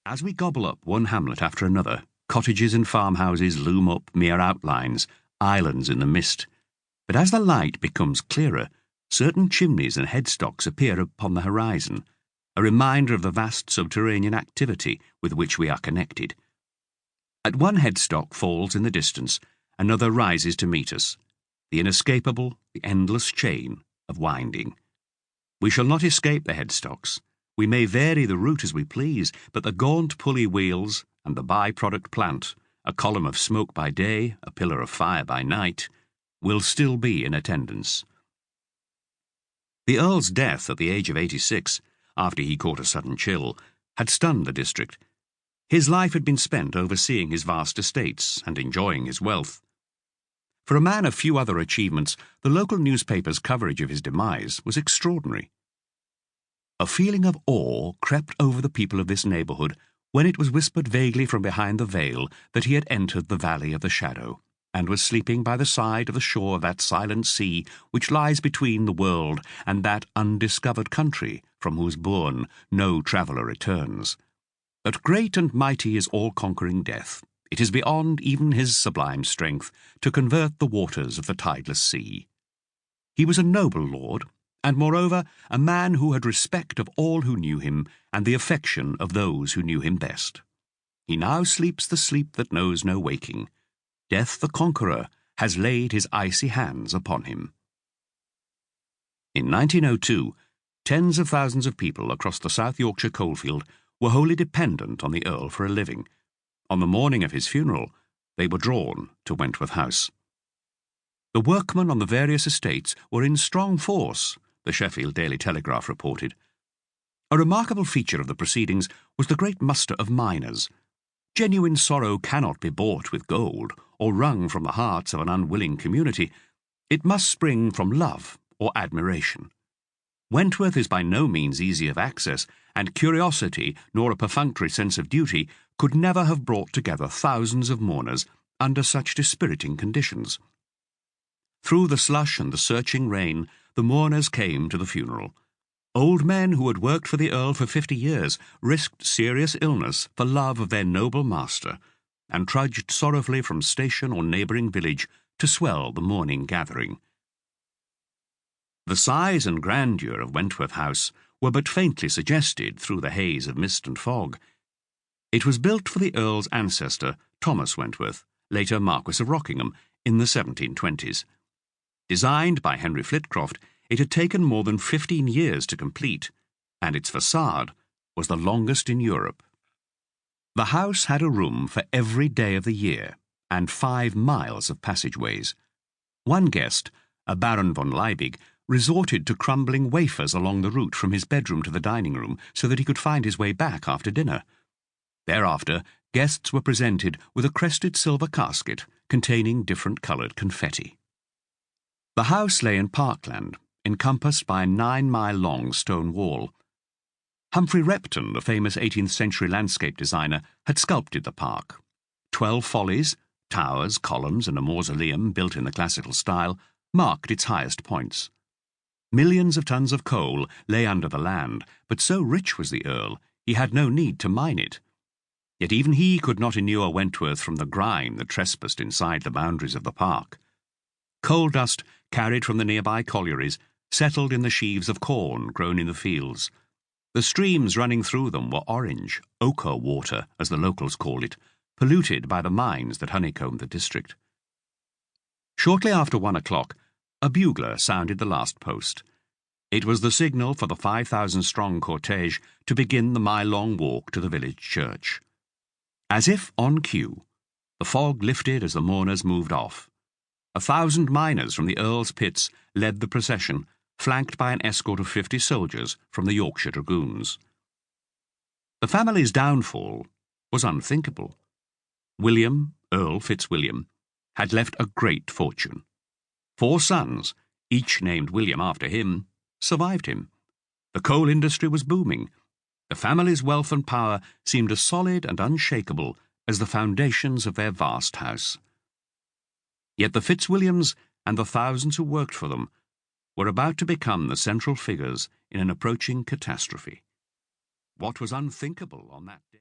As we gobble up one hamlet after another, cottages and farmhouses loom up mere outlines, islands in the mist. But as the light becomes clearer, certain chimneys and headstocks appear upon the horizon, a reminder of the vast subterranean activity with which we are connected. At one headstock falls in the distance, another rises to meet us, the inescapable, the endless chain of winding. We shall not escape the headstocks. We may vary the route as we please, but the gaunt pulley wheels and the by-product plant, a column of smoke by day, a pillar of fire by night, will still be in attendance. The Earl's death at the age of 86, after he caught a sudden chill, had stunned the district. His life had been spent overseeing his vast estates and enjoying his wealth. For a man of few other achievements, the local newspaper's coverage of his demise was extraordinary. A feeling of awe crept over the people of this neighbourhood when it was whispered vaguely from behind the veil that he had entered the Valley of the Shadow, and was sleeping by the side of the shore of that silent sea which lies between the world and that undiscovered country from whose bourne no traveller returns. But great and mighty is all-conquering death. It is beyond even his sublime strength to convert the waters of the tideless sea. He was a noble lord, and moreover a man who had respect of all who knew him and the affection of those who knew him best. He now sleeps the sleep that knows no waking. Death the conqueror has laid his icy hands upon him. In 1902, tens of thousands of people across the South Yorkshire coalfield were wholly dependent on the Earl for a living. On the morning of his funeral, they were drawn to Wentworth House. The workmen on the various estates were in strong force, the Sheffield Daily Telegraph reported. A remarkable feature of the proceedings was the great muster of miners. Genuine sorrow cannot be bought with gold or wrung from the hearts of an unwilling community. It must spring from love or admiration. Wentworth is by no means easy of access, and curiosity nor a perfunctory sense of duty could never have brought together thousands of mourners under such dispiriting conditions. Through the slush and the searching rain, the mourners came to the funeral. Old men who had worked for the Earl for 50 years risked serious illness for love of their noble master, and trudged sorrowfully from station or neighbouring village to swell the morning gathering. The size and grandeur of Wentworth House were but faintly suggested through the haze of mist and fog. It was built for the Earl's ancestor, Thomas Wentworth, later Marquess of Rockingham, in the 1720s. Designed by Henry Flitcroft, it had taken more than 15 years to complete, and its facade was the longest in Europe. The house had a room for every day of the year, and 5 miles of passageways. One guest, a Baron von Liebig, resorted to crumbling wafers along the route from his bedroom to the dining room so that he could find his way back after dinner. Thereafter, guests were presented with a crested silver casket containing different-coloured confetti. The house lay in parkland, encompassed by a 9-mile-long stone wall. Humphrey Repton, the famous 18th-century landscape designer, had sculpted the park. 12 follies, towers, columns, and a mausoleum built in the classical style marked its highest points. Millions of tons of coal lay under the land, but so rich was the Earl, he had no need to mine it. Yet even he could not inure Wentworth from the grime that trespassed inside the boundaries of the park. Coal dust, carried from the nearby collieries, settled in the sheaves of corn grown in the fields. The streams running through them were orange, ochre water, as the locals called it, polluted by the mines that honeycombed the district. Shortly after 1 o'clock, a bugler sounded the last post. It was the signal for the 5,000-strong cortege to begin the mile-long walk to the village church. As if on cue, the fog lifted as the mourners moved off. 1,000 miners from the Earl's pits led the procession, flanked by an escort of 50 soldiers from the Yorkshire Dragoons. The family's downfall was unthinkable. William, Earl Fitzwilliam, had left a great fortune. 4 sons, each named William after him, survived him. The coal industry was booming. The family's wealth and power seemed as solid and unshakable as the foundations of their vast house. Yet the Fitzwilliams and the thousands who worked for them were about to become the central figures in an approaching catastrophe. What was unthinkable on that day?